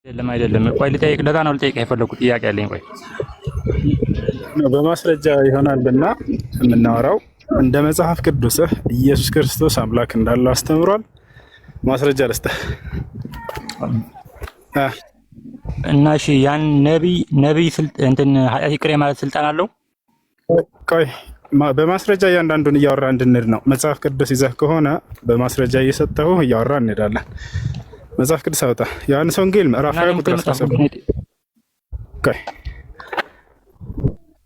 አይደለም ቆይ ልጠይቅ ለዛ ነው ልጠይቅ የፈለኩት ጥያቄ አለኝ ቆይ በማስረጃ ይሆናልና የምናወራው እንደ መጽሐፍ ቅዱስ ኢየሱስ ክርስቶስ አምላክ እንዳለው አስተምሯል ማስረጃ ልስጥህ እና እሺ ያን ነብይ እንትን ኃጢአት ይቅር ማለት ስልጣን አለው ቆይ በማስረጃ ያንዳንዱን እያወራ እንድንሄድ ነው መጽሐፍ ቅዱስ ይዘህ ከሆነ በማስረጃ እየሰጠው እያወራ እንሄዳለን መጽሐፍ ቅዱስ አውጣ ዮሐንስ ወንጌል ምዕራፍ 20 ቁጥር 17 ቆይ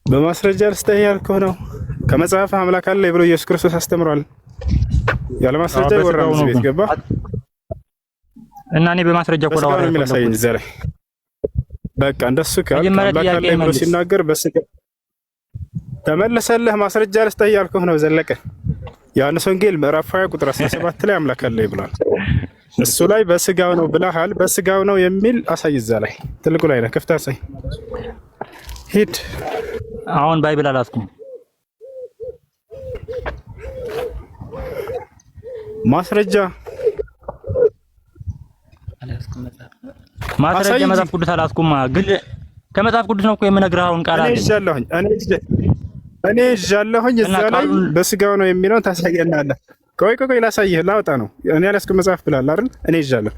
በማስረጃ ልስጥህ ያልከው ነው ከመጽሐፍ አምላክ አለ ብሎ ኢየሱስ ክርስቶስ አስተምሯል ያለ ማስረጃ ይወራል ቤት ገባ እና እኔ በማስረጃ ቆላው ነው የሚያሳየኝ ዘረ በቃ እንደሱ ከአምላክ አለ ብሎ ሲናገር በስጋ ተመለሰልህ ማስረጃ ልስጥህ ያልከው ነው ዘለቀ ዮሐንስ ወንጌል ምዕራፍ 20 ቁጥር 17 ላይ አምላክ አለ ይብላል እሱ ላይ በስጋው ነው ብለሃል በስጋው ነው የሚል አሳይ እዛ ላይ ትልቁ ላይ ነው ከፍታ አሳይ ሂድ አሁን ባይብል አላስኩም ማስረጃ መጽሐፍ ቅዱስ አላስኩም ግን ከመጽሐፍ ቅዱስ ነው እኮ የምነግርህ አሁን ቃል አለ እኔ ይዣለሁኝ እዛ ላይ በስጋው ነው የሚለውን ታሳየናለህ ቆይ ላሳይህ ላውጣ ነው እኔ አላስኩም መጽሐፍ ብላል አይደል እኔ ይዣለሁ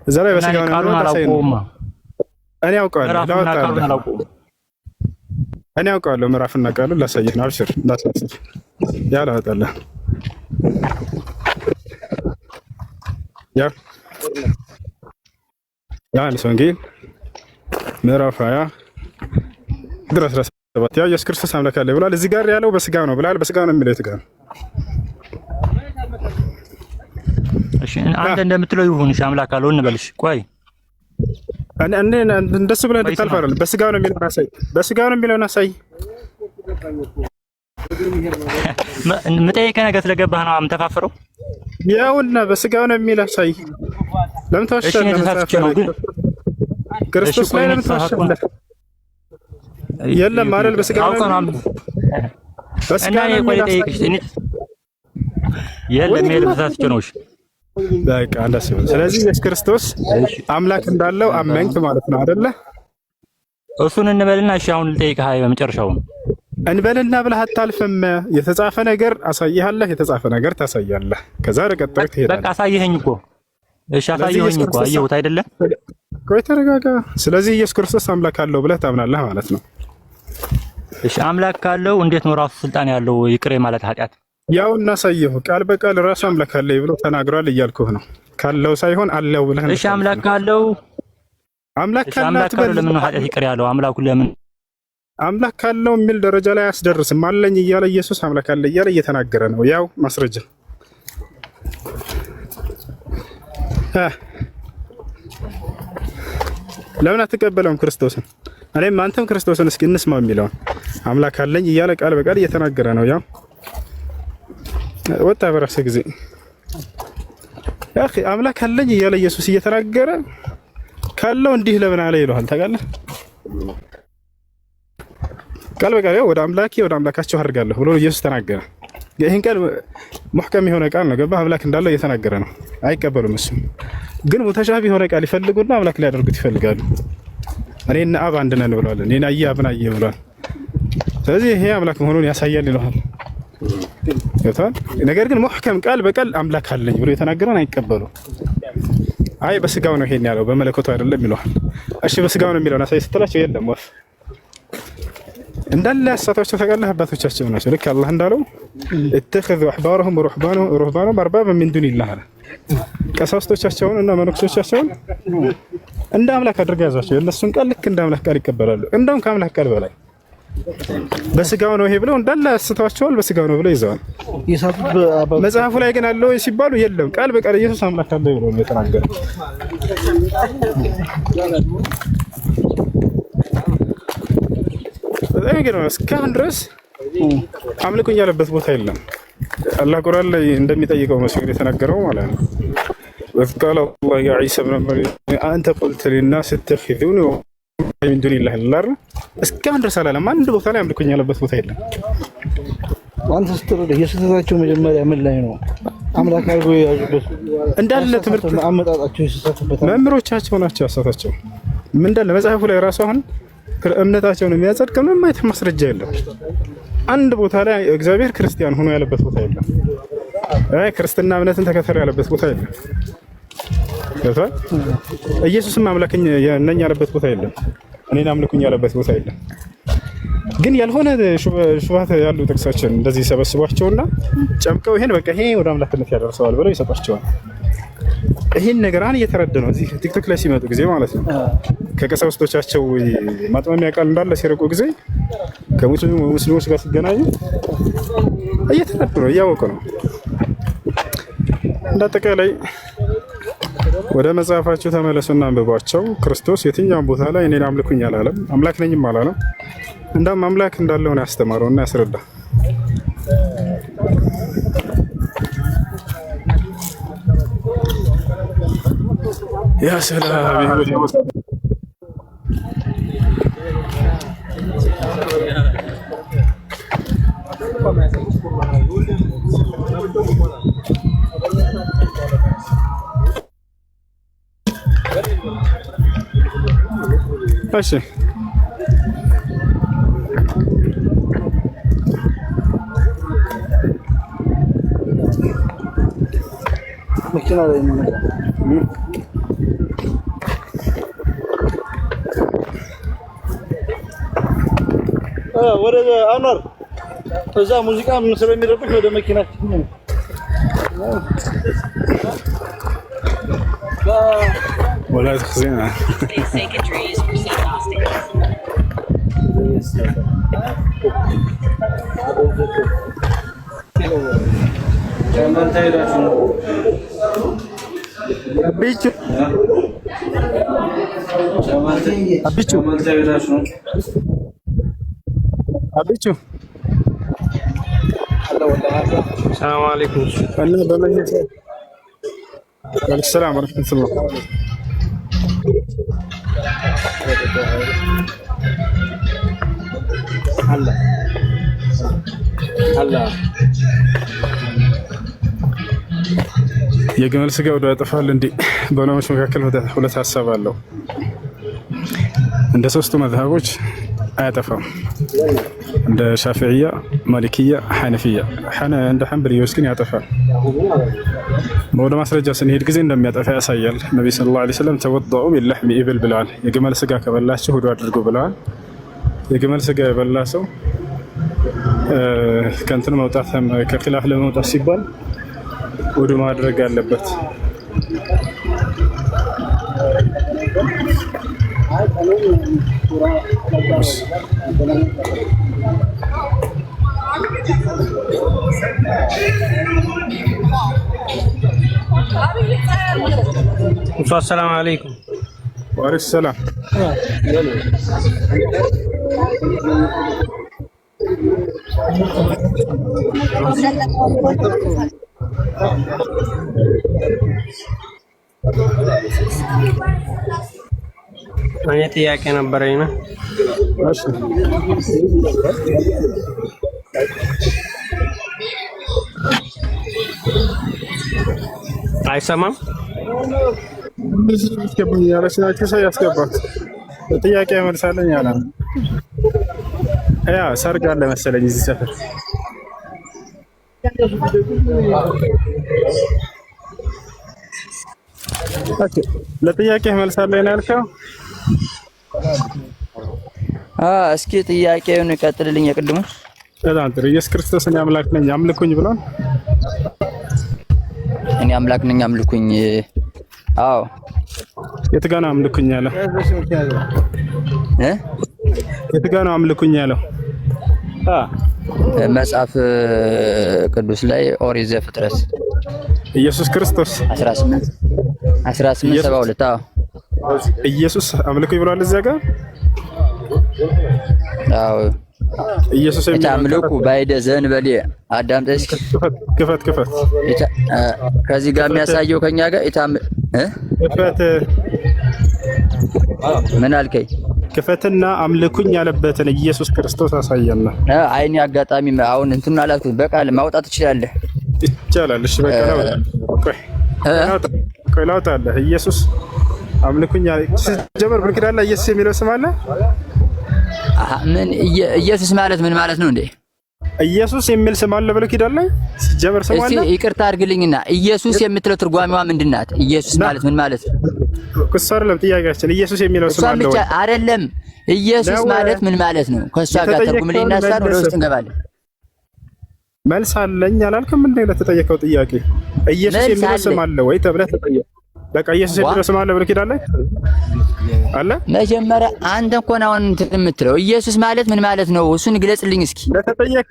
እዛ ላይ በስጋው ነው ታሳየናለህ እኔ አውቀዋለሁ ላውጣለሁ እኔ አውቀዋለሁ ምዕራፍና ቃሉን ላሳይህ ነው አብሽር እንዳትነሳ ያላውጣለህ ዮሐንስ ወንጌል ምዕራፍ 20 ቁጥር 17 ያ ኢየሱስ ክርስቶስ አምላክ አለ ብሏል እዚህ ጋር ያለው በስጋው ነው ብሏል በስጋው ነው የሚለው ትጋር እሺ አንተ እንደምትለው ይሁን እሺ አምላክ አለው እንበልሽ ቆይ እኔ እንደሱ ብለህ እንድታልፍ አይደለም በስጋው ነው የሚለው አሳይ በስጋው ነው የሚለው አሳይ መጠየቅ ነገር ስለገባህ ነው አምተፋፈረው ያውና በስጋው ነው የሚለው አሳይ ለምን ተዋሻለህ ክርስቶስ ላይ ለምን ተዋሻለህ የለም ማለት በስጋው ነው በስጋው ነው ቆይ ጠይቅሽ እኔ የለም ተሳስቼ ነው እሺ በቃ እንደሱ ስለዚህ ኢየሱስ ክርስቶስ አምላክ እንዳለው አመንክ ማለት ነው አይደለ እሱን እንበልና እሺ አሁን ልጠይቅህ በመጨረሻው እንበልና ብለህ አታልፍም የተጻፈ ነገር አሳይሃለህ የተጻፈ ነገር ታሳያለህ ከዛ ረቀጣው ትሄዳለህ በቃ አሳይኸኝ እኮ እሺ አሳይኸኝ እኮ አየሁት አይደለ ቆይ ተረጋጋ ስለዚህ ኢየሱስ ክርስቶስ አምላክ አለው ብለህ ታምናለህ ማለት ነው እሺ አምላክ ካለው እንዴት ነው ራሱ ስልጣን ያለው ይቅር ማለት ኃጢአት ያው እናሳየው ቃል በቃል ራሱ አምላክ አለ ብሎ ተናግሯል እያልኩህ ነው ካለው ሳይሆን አለው ብለህ እሺ አምላክ ካለው ለምን ኃጢአት ይቅር ያለው አምላኩ ለምን አምላክ ካለው የሚል ደረጃ ላይ አያስደርስም አለኝ እያለ ኢየሱስ አምላክ አለ እያለ እየተናገረ ነው ያው ማስረጃ ለምን አትቀበለውም ክርስቶስን እኔም አንተም ክርስቶስን እስኪ እንስማው የሚለውን አምላክ አለኝ እያለ ቃል በቃል እየተናገረ ነው ያው ወጣ በራስ ጊዜ ያኺ አምላክ አለኝ እያለ ኢየሱስ እየተናገረ ካለው እንዲህ ለምን አለ ይለዋል ታውቃለህ ቃል በቃል ወደ አምላካቸው አድርጋለሁ ብሎ ኢየሱስ ተናገረ ይሄን ቃል ሙህከም የሆነ ቃል ነው ገባ አምላክ እንዳለው እየተናገረ ነው አይቀበሉም እሱ ግን ሙተሻቢ የሆነ ቃል ይፈልጉና አምላክ ሊያደርጉት ይፈልጋሉ እኔና አብ አንድ ነን ብለዋል እኔና አብና ብለዋል ስለዚህ ይሄ አምላክ መሆኑን ያሳያል ይለዋል ይታል ነገር ግን ሙህከም ቃል በቃል አምላክ አለኝ ብሎ የተናገረን አይቀበሉ አይ በስጋው ነው ይሄን ያለው በመለኮቱ አይደለም ይለዋል እሺ በስጋው ነው የሚለው አሳይ ስትላቸው የለም ወፍ እንዳለ ያሳታቸው ተቀላህ አባቶቻቸው ናቸው ልክ አላህ እንዳለው اتخذوا احبارهم ورهبانهم اربابا من دون الله ቀሳውስቶቻቸውን እና መነኩሴዎቻቸውን እንደ አምላክ አድርገው ያዛቸው እነሱን ቃል ልክ እንደ አምላክ ቃል ይቀበላሉ እንደውም ከአምላክ ቃል በላይ በስጋው ነው ይሄ ብለው እንዳለ ያሳታቸዋል በስጋው ነው ብለው ይዘዋል መጽሐፉ ላይ ግን አለው ሲባሉ የለም ቃል በቃል ኢየሱስ አምላክ አለ ብሎ ነው የተናገረው በጣም ይገርማል እስካሁን ድረስ አምልኩኝ ያለበት ቦታ የለም አላህ ቁርአን ላይ እንደሚጠይቀው መስጊድ የተናገረው ማለት ነው وقال الله يا عيسى ابن مريم انت قلت للناس اتخذوني من دون الله الار እስካሁን ድረስ አላለም አንድ ቦታ ላይ አምልኩኝ ያለበት ቦታ የለም አንተ ስትል የስተታቸው መጀመሪያ ምን ላይ ነው አምላክ አድርጎ ያዩበት እንዳለ ትምህርት አመጣጣቸው ይሰጣበት መምህሮቻቸው ናቸው ያሳታቸው። ምን እንዳለ መጽሐፉ ላይ ራሱ አሁን እምነታቸውን የሚያጸድቅ ምንም አይነት ማስረጃ የለም። አንድ ቦታ ላይ እግዚአብሔር ክርስቲያን ሆኖ ያለበት ቦታ የለም። ክርስትና እምነትን ተከተል ያለበት ቦታ የለም። ገብቷል? ኢየሱስም አምላክኝ ነኝ ያለበት ቦታ የለም። እኔን አምልኩኝ ያለበት ቦታ የለም። ግን ያልሆነ ሹባት ያሉ ጥቅሶችን እንደዚህ ሰበስቧቸውና ጨምቀው ይሄን በቃ ይሄ ወደ አምላክነት ያደርሰዋል ብለው ይሰጣቸዋል። ይሄን ነገር አን እየተረዱ ነው እዚህ ቲክቶክ ላይ ሲመጡ ጊዜ ማለት ነው። ከቀሳውስቶቻቸው ማጥመሚያ ቃል እንዳለ ሲርቁ ጊዜ ከሙስሊሞች ጋር ሲገናኙ እየተረዱ ነው፣ እያወቁ ነው። እንዳጠቃላይ ወደ መጽሐፋቸው ተመለሱና አንብቧቸው። ክርስቶስ የትኛውም ቦታ ላይ እኔን አምልኩኝ አላለም፣ አምላክ ነኝም አላለም። እንዳውም አምላክ እንዳለው ነው ያስተማረውና ያስረዳ። ያ ሰላም እሺ መኪና ላይ ነው ወደ አኗር እዛ ሙዚቃ ምን ስለሚረብሽ ወደ መኪናችን ነው። ولا تخزينا أبيتشو السلام عليكم. السلام ورحمة الله. هلا የግመል ስጋ ወደ ያጠፋል እንዴ? በዑለሞች መካከል ሁለት ሀሳብ አለው። እንደ ሶስቱ መዝሀቦች አያጠፋም። እንደ ሻፊዕያ፣ ማሊክያ፣ ሐነፊያ እንደ ሐንበልዮች ግን ያጠፋል። ወደ ማስረጃ ስንሄድ ጊዜ እንደሚያጠፋ ያሳያል። ነብዩ ሰለላሁ ዐለይሂ ወሰለም ተወضዑ ቢለሕሚ ኢብል ብለዋል። የግመል ስጋ ከበላችሁ ውዱእ አድርጉ ብለዋል። የግመል ስጋ የበላ ሰው ከእንትን መውጣት ከኺላፍ ለመውጣት ሲባል ውዱእ ማድረግ አለበት። السلام عليكم. وعليكم السلام. እኔ ጥያቄ ነበረኝ ነው። እሺ አይሰማም? ያስገባት ጥያቄ መልሳለኝ ያለ ያ ሰርግ አለ መሰለኝ እዚህ ሰፈር። ኦኬ ለጥያቄ መልሳለኝ ያልከው እስኪ ጥያቄውን ቀጥልልኝ። የቅድሙ በጣም ጥሩ። ኢየሱስ ክርስቶስ እኔ አምላክ ነኝ አምልኩኝ ብሏል። እኔ አምላክ ነኝ አምልኩኝ። አዎ የት ጋር ነው አምልኩኝ ያለው? የት ጋር ነው አምልኩኝ ያለው? መጽሐፍ ቅዱስ ላይ ኦሪት ዘፍጥረት ኢየሱስ ክርስቶስ 18:72 አዎ ኢየሱስ አምልኩኝ ብሏል እዚያ ጋር። አዎ ኢየሱስ የታምልኩ ባይደ ዘንበሌ አዳምጠሽ ክፈት ከዚህ ጋር የሚያሳየው ከኛ ጋር ክፈት ምን አልከኝ? ክፈትና አምልኩኝ ያለበትን ኢየሱስ ክርስቶስ አሳየና። አይኔ አጋጣሚ አሁን እንትን አላልኩት። በቃል ማውጣት ትችላለህ። ይቻላል። እሺ በቃ ነው። ቆይ ላውጣልህ። ኢየሱስ አምልኩኝ ጀመር ብሉይ ኪዳን ላይ ኢየሱስ የሚለው ስም አለ? ምን ኢየሱስ ማለት ምን ማለት ነው እንዴ? ኢየሱስ የሚል ስም አለ ብሉይ ኪዳን ላይ ሲጀመር ስም አለ? እስቲ ይቅርታ አድርግልኝና ኢየሱስ የምትለው ትርጓሜዋ ምንድናት? ኢየሱስ ማለት ምን ማለት ነው? ከሷ አይደለም ጥያቄያችን። ኢየሱስ የሚለው ስም አለ ወይ? አይደለም። ኢየሱስ ማለት ምን ማለት ነው? ከሷ ጋር ተርጉምልኝና እሷን ወደ ውስጥ እንገባለን። መልስ አለኝ አላልክም እንዴ ለተጠየቀው ጥያቄ? ኢየሱስ የሚለው ስም አለ ወይ ተብለህ ተጠየቅ። በቃ ኢየሱስ የሚለው ስም አለ ብሉይ ኪዳን ላይ አለ? መጀመሪያ አንተ እኮ ነው እንትን የምትለው ኢየሱስ ማለት ምን ማለት ነው? እሱን ግለጽልኝ እስኪ። ለተጠየቅ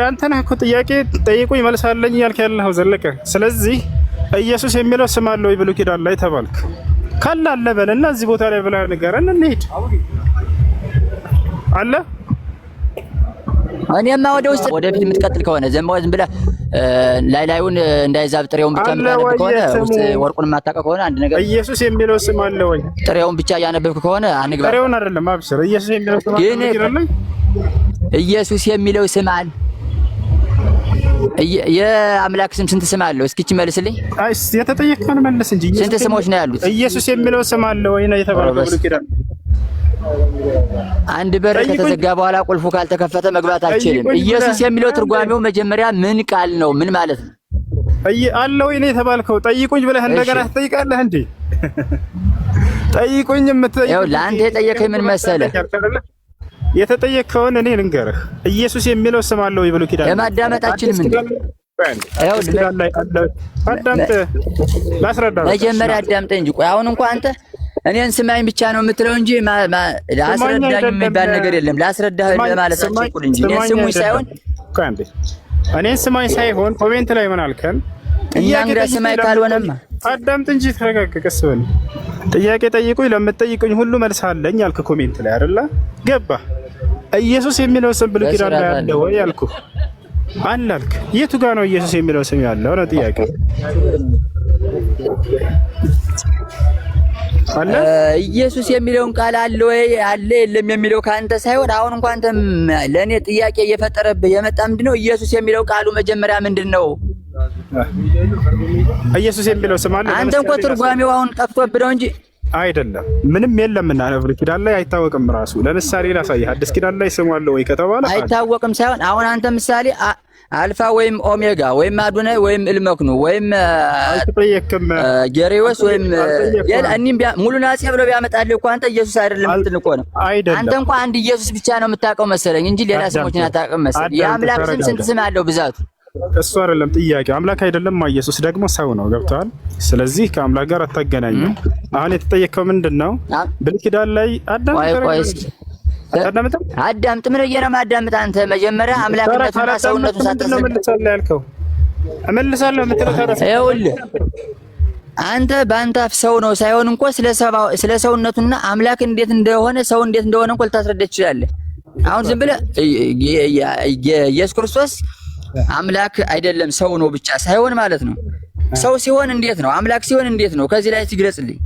አንተ ነህ እኮ ጥያቄ ጠይቁኝ መልስ አለኝ እያልክ ያለኸው ዘለቀ። ስለዚህ ኢየሱስ የሚለው ስም አለ ወይ ብሉይ ኪዳን ላይ ተባልክ። ካለ አለ በልና እዚህ ቦታ ላይ ብለህ ንገረን እንሂድ። አለ? እኔማ ወደ ውስጥ ወደፊት የምትቀጥል ከሆነ ዝም ብለህ ላዩን እንዳይዛብ ጥሬውን ብቻ የምታነብ ከሆነ ውስጥ ወርቁን የማታውቀው ከሆነ አንድ ነገር ኢየሱስ የሚለው ስም አለ ወይ? ጥሬውን ብቻ እያነበብክ ከሆነ አንግባ። ጥሬውን አይደለም አብሽር። ኢየሱስ የሚለው ስም አለ? ኢየሱስ የሚለው ስም አለ። የአምላክ ስም ስንት ስም አለው? እስኪ መልስልኝ። አይ የተጠየቀውን መልስ እንጂ ስንት ስሞች ነው ያሉት? ኢየሱስ የሚለው ስም አለ ወይ ነው የተባለው ብሉይ ኪዳን። አንድ በር ከተዘጋ በኋላ ቁልፉ ካልተከፈተ መግባት አልችልም። ኢየሱስ የሚለው ትርጓሜው መጀመሪያ ምን ቃል ነው? ምን ማለት ነው? አለ ወይ ነው የተባልከው? ጠይቁኝ ብለህ እንደገና ትጠይቃለህ እንዴ? ጠይቁኝ የምትጠይቀው ያው ለአንተ የጠየቀኝ ምን መሰለህ? የተጠየቀውን እኔ ልንገርህ። ኢየሱስ የሚለው ስም አለ ወይ ብሉይ ኪዳን? ለማዳመጣችንም እንዴ ያው አዳምጥ፣ ላስረዳ። መጀመሪያ አዳምጠኝ እንጂ ቆይ አሁን እንኳን አንተ እኔን ስማኝ ብቻ ነው የምትለው እንጂ ላስረዳኝ የሚባል ነገር የለም። ላስረዳህ ለማለት አትቸኩል እንጂ እኔን ስሙኝ ሳይሆን እኔን ስማኝ ሳይሆን ኮሜንት ላይ ምን አልከን? ጥያቄ ስማኝ ካልሆነማ አዳምጥ እንጂ ተረጋጋ። ቀስ በል። ጥያቄ ጠይቁኝ፣ ለምትጠይቁኝ ሁሉ መልስ አለኝ አልክ ኮሜንት ላይ አይደለ? ገባ? ኢየሱስ የሚለው ስም ብሉይ ኪዳን ላይ አለ ወይ አልኩህ። አለ አልክ። የቱ ጋር ነው ኢየሱስ የሚለው ስም ያለው ነው ጥያቄ? ኢየሱስ የሚለውን ቃል አለ ወይ አለ የለም የሚለው ካንተ ሳይሆን አሁን እንኳን አንተ ለኔ ጥያቄ እየፈጠረብህ የመጣ ምንድነው? ኢየሱስ የሚለው ቃሉ መጀመሪያ ምንድነው? ኢየሱስ የሚለው ስም አለ? አንተ እንኳን ትርጓሜው አሁን ጠፍቶብህ ነው እንጂ አይደለም። ምንም የለም እና ብሉይ ኪዳን ላይ አይታወቅም ራሱ። ለምሳሌ ላሳይህ። አዲስ ኪዳን ላይ ስሙ አለ ወይ ከተባለ አይታወቅም ሳይሆን አሁን አንተ ምሳሌ አልፋ ወይም ኦሜጋ ወይም አዱናይ ወይም እልመክኑ ወይም አልተጠየቅም ጌሬዎስ ወይም እኒም ሙሉ ናጽ ብለው ቢያመጣልህ እኮ አንተ ኢየሱስ አይደለም እንትን እኮ ነው። አንተ እንኳን አንድ ኢየሱስ ብቻ ነው የምታውቀው መሰለኝ እንጂ ሌላ ስሞችን አታውቅም መሰለኝ። የአምላክ ስም ስንት ስም አለው ብዛቱ? እሱ አይደለም ጥያቄ። አምላክ አይደለም፣ ኢየሱስ ደግሞ ሰው ነው። ገብቷል? ስለዚህ ከአምላክ ጋር አታገናኙም። አሁን የተጠየቀው ምንድነው? ብሉይ ኪዳን ላይ አዳም አዳምጥ። ምን እየረማ አዳምጥ። አንተ መጀመሪያ አምላክነቱና ሰውነቱን ሳትሰጥ እመልሳለሁ ያልከው እመልሳለሁ የምትለው ታዲያ ይኸውልህ አንተ በአንተ አፍ ሰው ነው ሳይሆን እንኳን ስለ ሰውነቱና አምላክ እንዴት እንደሆነ ሰው እንዴት እንደሆነ እንኳን ልታስረዳ ትችላለህ። አሁን ዝም ብለህ ኢየሱስ ክርስቶስ አምላክ አይደለም ሰው ነው ብቻ ሳይሆን ማለት ነው። ሰው ሲሆን እንዴት ነው? አምላክ ሲሆን እንዴት ነው? ከዚህ ላይ ትግለጽልኝ።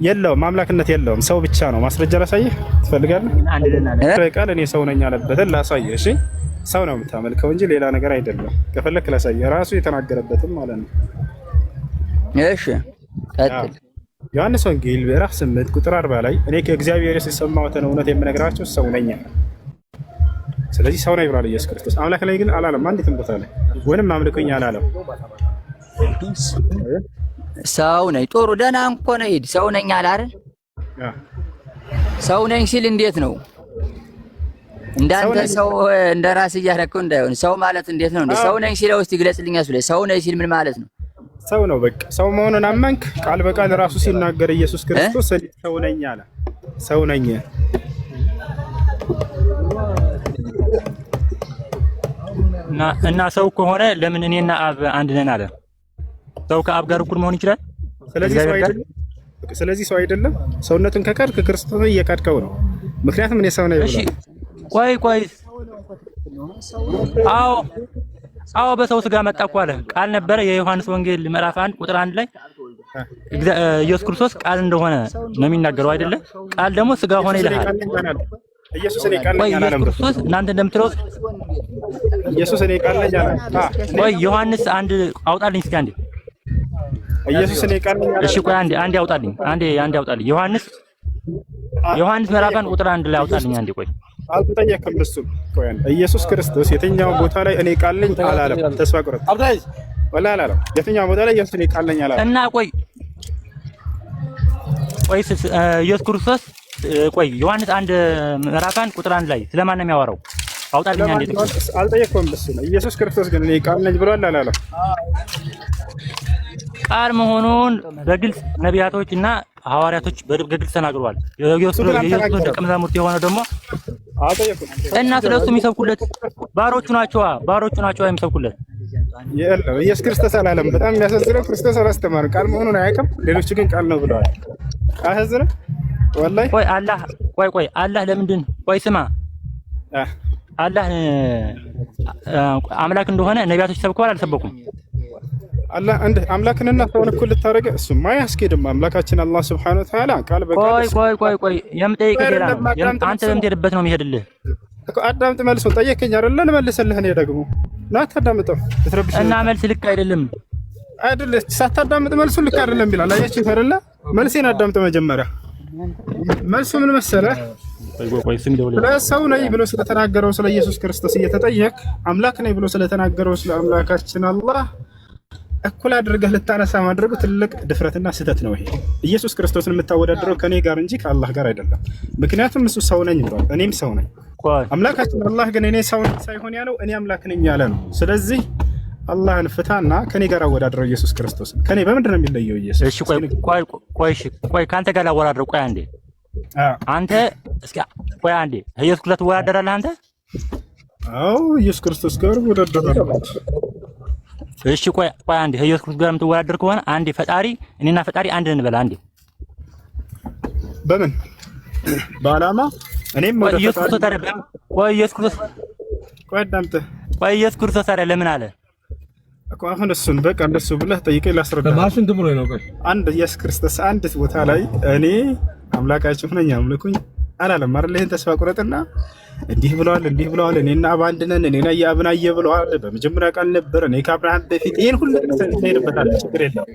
የለውም አምላክነት የለውም፣ ሰው ብቻ ነው። ማስረጃ ላሳየህ ትፈልጋለህ? ቃል እኔ ሰው ነኝ አለበትን ላሳየህ። እሺ ሰው ነው የምታመልከው እንጂ ሌላ ነገር አይደለም። ከፈለክ ላሳየህ፣ ራሱ የተናገረበትም ማለት ነው። እሺ ቀጥል። ዮሐንስ ወንጌል ምዕራፍ 8 ቁጥር 40 ላይ እኔ ከእግዚአብሔር የሰማሁትን እውነት የምነግራችሁ ሰው ነኝ። ስለዚህ ሰው ነኝ ብሏል ኢየሱስ ክርስቶስ። አምላክ ላይ ግን አላለም። አንዲትም ቦታ ላይ ወንም አምልኩኝ አላለም። ሰው ነኝ ጥሩ ደህና እንኳ ነው። ሂድ ሰው ነኝ አለ አይደል? ሰው ነኝ ሲል እንዴት ነው? እንዳንተ ሰው እንደራስ እያደረከው እንዳይሆን ሰው ማለት እንዴት ነው? ሰው ነኝ ሲለው እስቲ ግለጽልኝ። አስብለህ ሰው ነኝ ሲል ምን ማለት ነው? ሰው ነው በቃ ሰው መሆኑን አመንክ። ቃል በቃል ራሱ ሲናገር ኢየሱስ ክርስቶስ ሰው ነኝ አለ። ሰው ነኝ እና ሰው ከሆነ ለምን እኔና አብ አንድ ነን አለ? ሰው ከአብ ጋር እኩል መሆን ይችላል። ስለዚህ ሰው አይደለም። ሰውነቱን ከካድክ ክርስቶስን እየካድከው ነው። ምክንያቱም እኔ ሰው ነኝ ብሏል። እሺ ቆይ አዎ በሰው ስጋ መጣ እኮ አለ። ቃል ነበረ። የዮሐንስ ወንጌል ምዕራፍ 1 ቁጥር 1 ላይ ኢየሱስ ክርስቶስ ቃል እንደሆነ ነው የሚናገረው አይደለ? ቃል ደግሞ ስጋ ሆነ ይላል። ኢየሱስ እኔ ቃል ነኝ አላለም። ክርስቶስ እናንተ እንደምትሉት ኢየሱስ እኔ ቃል ነኝ አላለም። ቆይ ዮሐንስ አንድ አውጣልኝ እስኪ አንዴ። ኢየሱስ እኔ ቃል ነኝ አላለም። እሺ ቆይ አንዴ አውጣልኝ። አንዴ አውጣልኝ። ዮሐንስ ምዕራፍ 1 ቁጥር 1 ላይ አውጣልኝ አንዴ። ቆይ አልተጠየቅም። እሱም ቆይ ኢየሱስ ክርስቶስ የትኛው ቦታ ላይ እኔ ቃል ነኝ አላለም። ተስፋ ቁረጥ ወላ አላለም። የትኛው ቦታ ላይ ኢየሱስ እኔ ቃል ነኝ አላለም። እና ቆይ ኢየሱስ ክርስቶስ ቆይ ዮሐንስ 1 ምዕራፍ 1 ቁጥር 1 ላይ ስለማን ነው የሚያወራው? አውጣልኝ አንዴ። አልጠየቅኩም። እሱ ነው ኢየሱስ ክርስቶስ ግን እኔ ቃል ነኝ ብሏል አላለም? ቃል መሆኑን በግልጽ ነቢያቶች እና ሐዋርያቶች በግልጽ ተናግረዋል። የኢየሱስ ደቀ መዛሙርት የሆነ ደግሞ እና ስለሱ የሚሰብኩለት ባሮቹ ናቸው የሚሰብኩለት። የለም ኢየሱስ ክርስቶስ አላለም። በጣም የሚያሳዝነው ክርስቶስ አላስተማረም። ቃል መሆኑን አያውቅም። ሌሎች ግን ቃል ነው ብለዋል። አያሳዝንም? ወላሂ ቆይ አላህ ለምንድን ቆይ ስማ አላህ አምላክ እንደሆነ ነቢያቶች ሰብከዋል አልሰበኩም? አላህ አንድ አምላክንና ሰውን እኩል ልታደርግ እሱማ አያስኬድም። አምላካችን አላህ Subhanahu Wa Ta'ala ቃል በቃል ቆይ የምጠይቅህ ሌላ ነው። አንተ በምትሄድበት ነው የሚሄድልህ እኮ። አዳምጥ። መልሶ ጠየቀኝ አይደለ? ልመልስልህ እኔ ደግሞ ና ታዳምጠው ትረብሽ እና መልስ ልክ አይደለም ሳታዳምጥ መልሱ ልክ አይደለም ይላል። አያችሁ አይደለ? መልሴን አዳምጥ መጀመሪያ። መልሱ ምን መሰለህ? ሰው ነኝ ብሎ ስለተናገረው ስለ ኢየሱስ ክርስቶስ እየተጠየቅ አምላክ ነኝ ብሎ ስለተናገረው ስለ አምላካችን አላህ እኩል አድርገህ ልታነሳ ማድረጉ ትልቅ ድፍረትና ስህተት ነው። ይሄ ኢየሱስ ክርስቶስን የምታወዳድረው ከኔ ጋር እንጂ ከአላህ ጋር አይደለም። ምክንያቱም እሱ ሰው ነኝ ብሏል፣ እኔም ሰው ነኝ። አምላካችን አላህ ግን እኔ ሰው ነኝ ሳይሆን ያለው እኔ አምላክ ነኝ ያለ ነው። ስለዚህ አላህን ፍታና ከኔ ጋር አወዳድረው ኢየሱስ ክርስቶስን። ከኔ በምንድን ነው የሚለየው ኢየሱስ? እሺ ቆይ ካንተ ጋር ላወዳድረው። ቆይ አንዴ አንተ እስኪ ቆይ አንዴ ኢየሱስ ክርስቶስ ትወዳደራለህ አንተ? አዎ ኢየሱስ ክርስቶስ ጋር እወዳደራለሁ። እሺ ቆይ አንዴ ኢየሱስ ክርስቶስ ጋር የምትወዳደር ከሆነ አንዴ ፈጣሪ እኔና ፈጣሪ አንድ ነን በላ አንዴ። በምን በዓላማ እኔም ወደ ኢየሱስ ክርስቶስ ታዲያ ኢየሱስ ክርስቶስ ኢየሱስ ክርስቶስ ታዲያ ለምን አለ እኮ? አሁን እሱን በቃ እንደሱ ብለህ ጠይቀኝ ላስረዳ። ማሽን ትብሎ ነው። ቆይ አንድ ኢየሱስ ክርስቶስ አንድ ቦታ ላይ እኔ አምላካችሁ ነኝ አምልኩኝ አላለም አይደል? ይሄን ተስፋ ቁረጥና እንዲህ ብለዋል እኔና አብ አንድ ነን፣ እኔና የአብን አየ ብለዋል። በመጀመሪያ ቃል ነበር፣ እኔ ከአብርሃም በፊት ይሄን ሁሉ እንሄድበታለን፣ ችግር የለም።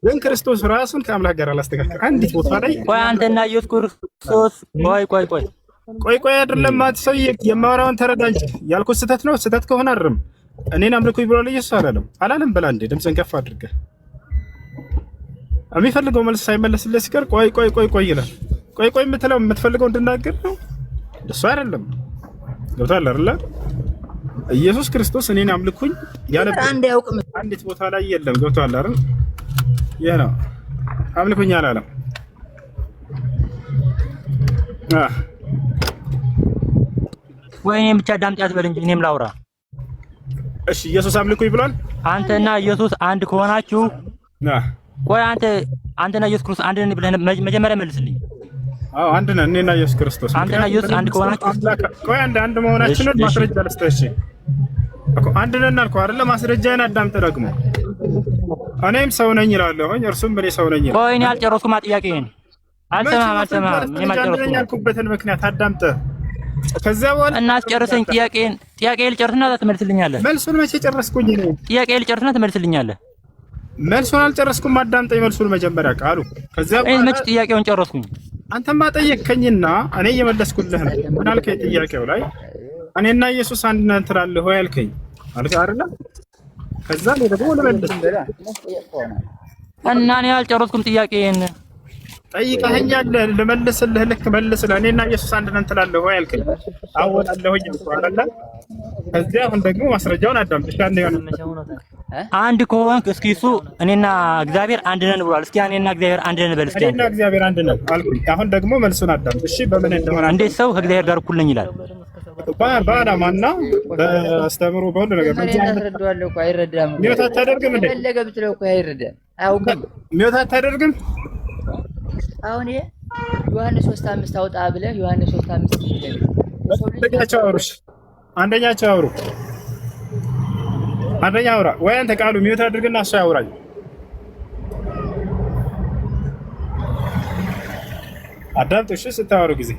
ግን ክርስቶስ ራሱን ከአምላክ ጋር አላስተካከለ። አንዲት ቦታ ላይ ቆይ አንተና ኢየሱስ ክርስቶስ ቆይ አይደለም አትሰው የማወራውን ተረዳ እንጂ ያልኩት ስህተት ነው። ስህተት ከሆነ አርም። እኔን አምልኩኝ ብሏል ኢየሱስ አላለም? በላ እንዴ ድምፅን ከፍ አድርገህ የሚፈልገው መልስ ሳይመለስልህ ሲቀር ቆይ ይላል። ቆይ የምትፈልገው እንድናገር ነው እሱ አይደለም። ገብቶሃል አይደለ? ኢየሱስ ክርስቶስ እኔን አምልኩኝ ያለበት አንዲት ቦታ ላይ የለም። ገብቶሃል አይደል? ይሄ ነው አምልኩኝ አላለም። ወይኔም ብቻ ዳምጥ ያትበል እንጂ እኔም ላውራ። እሺ ኢየሱስ አምልኩኝ ብሏል። አንተና ኢየሱስ አንድ ከሆናችሁ ቆይ አንተና ኢየሱስ ክርስቶስ አንድ ነን ብለህ መጀመሪያ መልስልኝ። አዎ አንድ ነን እኔና ኢየሱስ ክርስቶስ። አንተና ኢየሱስ አንድ ከሆናችሁ ቆይ አንድ መሆናችንን ማስረጃ ልስጥህ እኮ። አንድ ነን አልኩህ አይደለ? ማስረጃዬን አዳምጥ ደግሞ። እኔም ሰው ነኝ እላለሁኝ፣ እርሱም እኔ ሰው ነኝ ይላል። ቆይ እኔ አልጨረስኩም ጥያቄዬን። አልሰማህም። እኔ አልጨረስኩም ያልኩበትን ምክንያት አዳምጥ። ከዛ በኋላ እና አስጨርሰኝ ጥያቄን ልጨርስና ትመልስልኛለህ። መልሱን መቼ ጨረስኩኝ ነው? ጥያቄን ልጨርስና ትመልስልኛለህ። መልሱን አልጨረስኩም። አዳምጠኝ መልሱን መጀመሪያ ቃሉ። ከዛ በኋላ መቼ ጥያቄውን ጨረስኩኝ? አንተማ ጠየቅከኝና እኔ እየመለስኩልህ ነው። ምን አልከኝ? ጥያቄው ላይ እኔና ኢየሱስ አንድ ነን ትላለህ ወይ አልከኝ አይደል? ከዛ ነው ደግሞ ለመለስ እና እኔ አልጨረስኩም ጥያቄን። ጠይቀኸኛል፣ ልመልስልህ። ልክ መልስልህ። እኔና ኢየሱስ አንድ ነን ትላለህ ወይ አልከኝ። አወጣለሁኝ አይደል? ከዚያ አሁን ደግሞ ማስረጃውን አዳምጥ። እሺ አንድ ከሆንክ እስኪ እሱ እኔና እግዚአብሔር አንድ ነን ብሏል። እስኪ እኔና እግዚአብሔር አንድ ነን በል እስኪ። እኔና እግዚአብሔር አንድ ነን አልኩኝ። አሁን ደግሞ መልሱን አዳምጥ። እሺ በምን እንደሆነ እንዴት ሰው ከእግዚአብሔር ጋር እኩል ነኝ ይላል? በዓላማና በአስተምሮ በሁሉ ነገር አስረዳዋለሁ እኮ አይረዳም። ሚወት አታደርግም እንዴ? ፈለገ ብትለው እኮ አይረዳም፣ አያውቅም። ሚወት አታደርግም። አሁን ዮሐንስ 3:5 አውጣ ብለህ ዮሐንስ 3:5 ይላል። አንደኛቸው አውሩ። አንደኛ አውራ ወይ አንተ ቃሉ ሚወት አድርግና እሱ ያውራኝ። አዳምጥ እሺ። ስታወሩ ጊዜ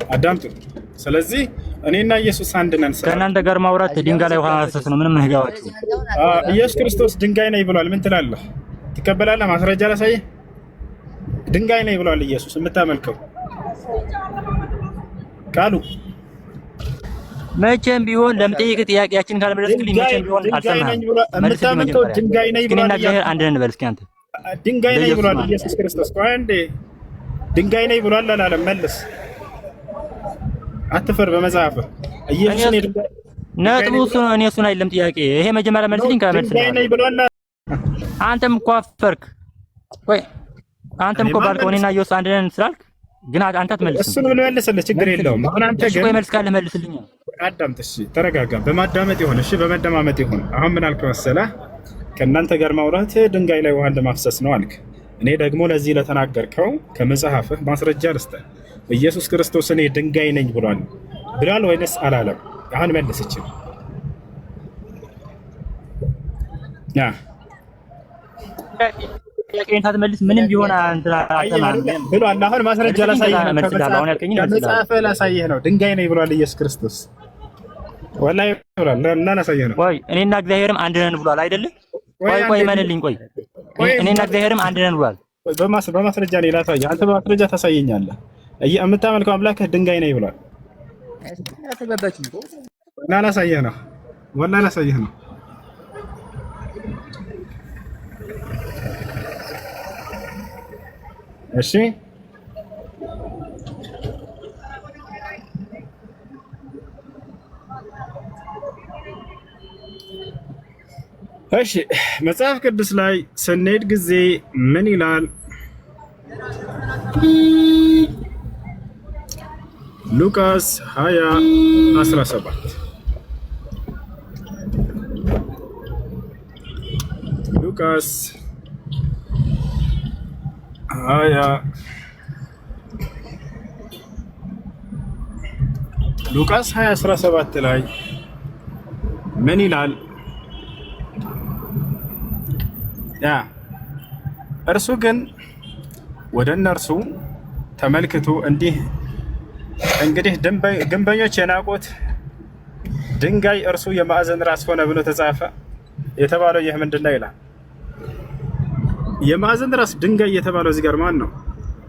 አዳምጡ። ስለዚህ እኔና ኢየሱስ አንድ ነን። ከእናንተ ጋር ማውራት ድንጋይ ላይ ውሃ ማፍሰስ ነው። ምንም ህጋዋችሁ። ኢየሱስ ክርስቶስ ድንጋይ ነኝ ብሏል። ምን ትላለህ? ትቀበላለህ? ማስረጃ ላሳየህ። ድንጋይ ነኝ ብሏል ኢየሱስ የምታመልከው ቃሉ። መቼም ቢሆን ለምጠይቅ ጥያቄያችን ካልመለስክልኝ መቼም ቢሆን አልሰማህም። የምታመልከው ድንጋይ ነኝ ብሏል። እግዚአብሔር አንድ ነን በል እስኪ አንተ። ድንጋይ ነኝ ብሏል ኢየሱስ ክርስቶስ። ቆይ አንዴ ድንጋይ ነኝ ብሏል አላለም? መልስ። አትፈር በመጽሐፍ ኢየሱስ ነው ድንጋይ ነጥቡ እሱ ነው። እኔ እሱን አይደለም ጥያቄ። ይሄ መጀመሪያ መልስልኝ። ድንጋይ ነኝ ብሏል። አንተም እኮ አፈርክ። ቆይ አንተም እኮ ባልከው እኔና ኢየሱስ አንድ ነን ስላልክ ግን አንተ አትመልስም። እሱን ብሎ መልስልህ፣ ችግር የለውም። አሁን አንተ ግን ቆይ መልስ ካለህ መልስልኝ። አዳምጥ። እሺ ተረጋጋ። በማዳመጥ ይሁን። እሺ በመደማመጥ ይሁን። አሁን ምን አልክ መሰለህ? ከእናንተ ጋር ማውራት ድንጋይ ላይ ውሃ እንደማፍሰስ ነው አልክ። እኔ ደግሞ ለዚህ ለተናገርከው ከመጽሐፍህ ማስረጃ ልስጥህ። ኢየሱስ ክርስቶስ እኔ ድንጋይ ነኝ ብሏል ወይንስ አላለም? አሁን መልስ። እቺ ጥያቄን ሳትመልስ ምንም ቢሆን አንተ ብሏል። አሁን ማስረጃ ላሳየህ ነው። ከመጽሐፍህ ላሳየህ ነው። ድንጋይ ነኝ ብሏል ኢየሱስ ክርስቶስ። ወላሂ ብሏል እና ላሳየህ ነው። ቆይ እኔና እግዚአብሔርም አንድ ነን ብሏል አይደለም? ቆይ መልልኝ። ቆይ እኔና እግዚአብሔርም አንድ ነን ብሏል። በማስረጃ ነው ላሳየህ። አንተ በማስረጃ ታሳየኛለህ። የምታመልከው አምላክህ ድንጋይ ነኝ ብሏል እና ላሳየህ ነው። ወላሂ ላሳየህ ነው። እሺ እሺ መጽሐፍ ቅዱስ ላይ ስንሄድ ጊዜ ምን ይላል? ሉቃስ 20:17 ሉቃስ 20:17 ላይ ምን ይላል? እርሱ ግን ወደ እነርሱ ተመልክቶ እንግዲህ ግንበኞች የናቁት ድንጋይ እርሱ የማዕዘን ራስ ሆነ ብሎ ተጻፈ የተባለው ይህ ምንድን ነው ይላል። የማዕዘን ራስ ድንጋይ የተባለው እዚህ ጋር ማን ነው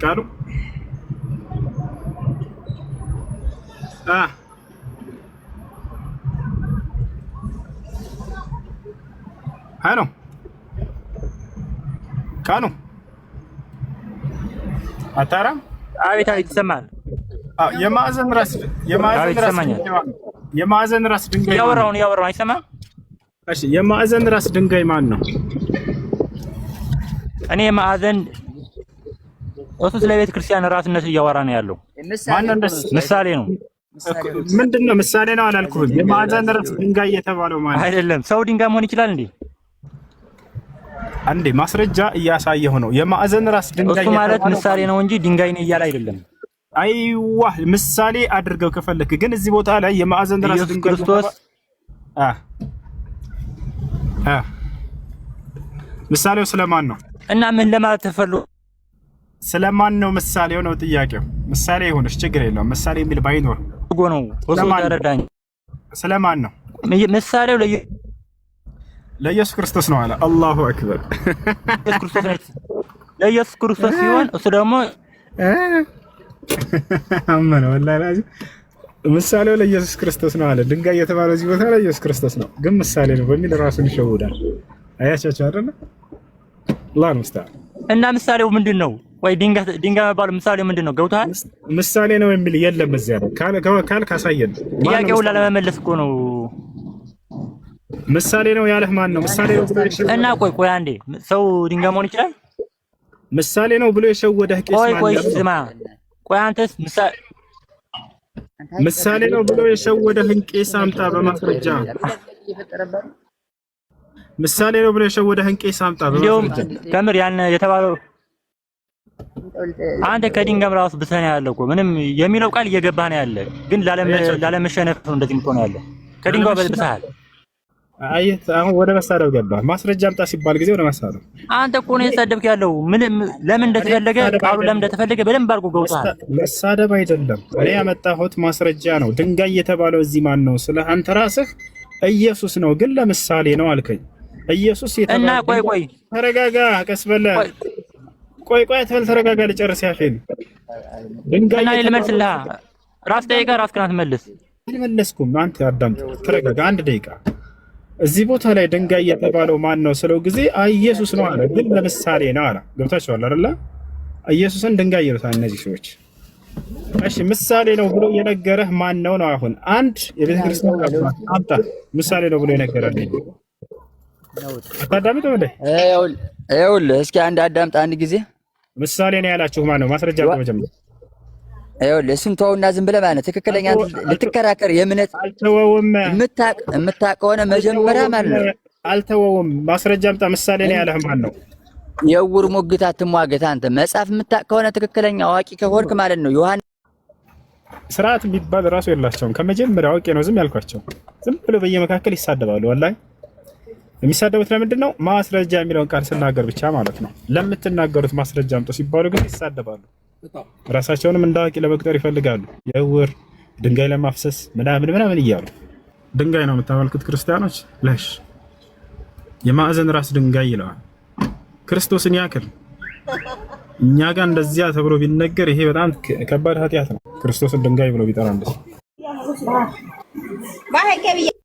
ቃሉ? ሃሎ ቃሉ አታራም? አቤት ይሰማል። የማዕዘን ራስ ድንጋይ ያወራውን አይሰማም? እሺ የማዕዘን ራስ ድንጋይ ማን ነው? እኔ የማዕዘን እሱ ስለ ቤተ ክርስቲያን ራስነት እያወራ ነው ያለው። ምሳሌ ነው። ምንድነው ምሳሌ ነው አላልኩህም? የማዕዘን ራስ ድንጋይ የተባለው ማለት አይደለም። ሰው ድንጋይ መሆን ይችላል እንዴ? አንዴ ማስረጃ እያሳየሁ ነው። የማዕዘን ራስ ድንጋይ እሱ ማለት ምሳሌ ነው እንጂ ድንጋይ ነው እያለ አይደለም። አይዋ ምሳሌ አድርገው ከፈለክ ግን እዚህ ቦታ ላይ የማዕዘን ራስ ድንጋይ ክርስቶስ ምሳሌው ስለማን ነው? እና ምን ለማለት ተፈልጎ ስለማን ነው ምሳሌው ነው ጥያቄው። ምሳሌ ይሁንሽ ችግር የለውም። ምሳሌ የሚል ባይኖር ነው እሱ ተረዳኝ። ስለማን ነው ምሳሌው? ለኢየሱስ ክርስቶስ ነው አለ። አላሁ አክበር። ለኢየሱስ ክርስቶስ ሲሆን እሱ ደግሞ አመነ ወላሂ ምሳሌው ለኢየሱስ ክርስቶስ ነው አለ። ድንጋይ የተባለው እዚህ ቦታ ላይ ኢየሱስ ክርስቶስ ነው፣ ግን ምሳሌ ነው በሚል ራሱን ይሸውዳል። አያቻችሁ አይደል? አላህ ነው። እና ምሳሌው ምንድነው? ወይ ድንጋይ መባሉ ምሳሌው ምንድነው? ገብቶሃል? ምሳሌ ነው የሚል የለም እዚያ ላይ ካል ካሳየን ጥያቄውን ለመመለስ እኮ ነው። ምሳሌ ነው ያለህ ማን ነው? ምሳሌ ነው ብሎ እና ቆይ አንዴ ሰው ድንጋይ መሆን ይችላል? ምሳሌ ነው ብሎ የሸወደህ ቄስ ማለት ነው። ቆይ ስማ፣ ቆይ አንተስ ምሳሌ ነው ብሎ የሸወደህን ቄስ አምጣ በማስረጃ። ምሳሌ ነው ብሎ የሸወደህን ቄስ አምጣ በማስረጃ። ከምር ያን የተባለው አንተ ከድንጋይ ራሱ ብሰና ያለው እኮ ምንም የሚለው ቃል እየገባህ ነው ያለ፣ ግን ላለመሸነፍ ነው እንደዚህ የምትሆነው ያለ። ከድንጋይ በልብሰሃል። አየት አሁን ወደ መሳደብ ገባ። ማስረጃ አምጣ ሲባል ጊዜ ወደ መሳደብ። አንተ እኮ ነው የሰደብክ ያለው። ምን ለምን እንደተፈለገ ቃሉ ለምን እንደተፈለገ በደንብ አድርጎ ገብቷል። መሳደብ አይደለም እኔ ያመጣሁት ማስረጃ ነው። ድንጋይ የተባለው እዚህ ማን ነው? ስለ አንተ ራስህ ኢየሱስ ነው፣ ግን ለምሳሌ ነው አልከኝ። ኢየሱስ የተባለው እና ቆይ ተረጋጋ፣ ቀስ በለ ቆይ አትበል፣ ተረጋጋ፣ ልጨርስ ያፌን። ድንጋይ እና ልመልስልህ። ራስ ደቂቃ ራስህን አትመልስ። አልመለስኩም። አንተ አዳምጥ፣ ተረጋጋ፣ አንድ ደቂቃ። እዚህ ቦታ ላይ ድንጋይ የተባለው ማን ነው ስለው ጊዜ ኢየሱስ ነው አለ፣ ግን ለምሳሌ ነው አለ። ገብታችኋል አይደለ? ኢየሱስን ድንጋይ ይሉታል እነዚህ ሰዎች። እሺ ምሳሌ ነው ብሎ የነገረህ ማን ነው? አሁን አንድ የቤተ ክርስቲያን አምጣ ምሳሌ ነው ብሎ የነገረህ አታዳምጥ ወደ ይኸውልህ፣ እስኪ አንድ አዳምጥ አንድ ጊዜ። ምሳሌ ነው ያላችሁ ማን ነው? ማስረጃ ነው መጀመሪያ። ይኸውልህ እሱን ተወውና ዝም ብለህ ማለት ትክክለኛ ልትከራከር የእምነት አልተወውም የምታውቅ ከሆነ መጀመሪያ ማለት ነው። አልተወውም። ማስረጃ አምጣ። ምሳሌ ነው ያለህ ማን ነው? የዕውር ሙግት አትሟገት። አንተ መጽሐፍ የምታውቅ ከሆነ ትክክለኛ አዋቂ ከሆንክ ማለት ነው። ዮሐንስ ስርዓት የሚባል ራሱ የላቸውም። ከመጀመሪያ አውቄ ነው ዝም ያልኳቸው። ዝም ብሎ በየመካከል ይሳደባሉ። ወላሂ የሚሳደቡት ለምንድን ነው? ማስረጃ የሚለውን ቃል ስናገር ብቻ ማለት ነው። ለምትናገሩት ማስረጃ አምጡ ሲባሉ ግን ይሳደባሉ። ራሳቸውንም እንዳዋቂ ለመቁጠር ይፈልጋሉ። የዕውር ድንጋይ ለማፍሰስ ምናምን እያሉ ድንጋይ ነው የምታመልኩት ክርስቲያኖች። ለሽ የማዕዘን ራስ ድንጋይ ይለዋል ክርስቶስን ያክል። እኛ ጋር እንደዚያ ተብሎ ቢነገር ይሄ በጣም ከባድ ኃጢአት ነው። ክርስቶስን ድንጋይ ብሎ ቢጠራ እንደዚህ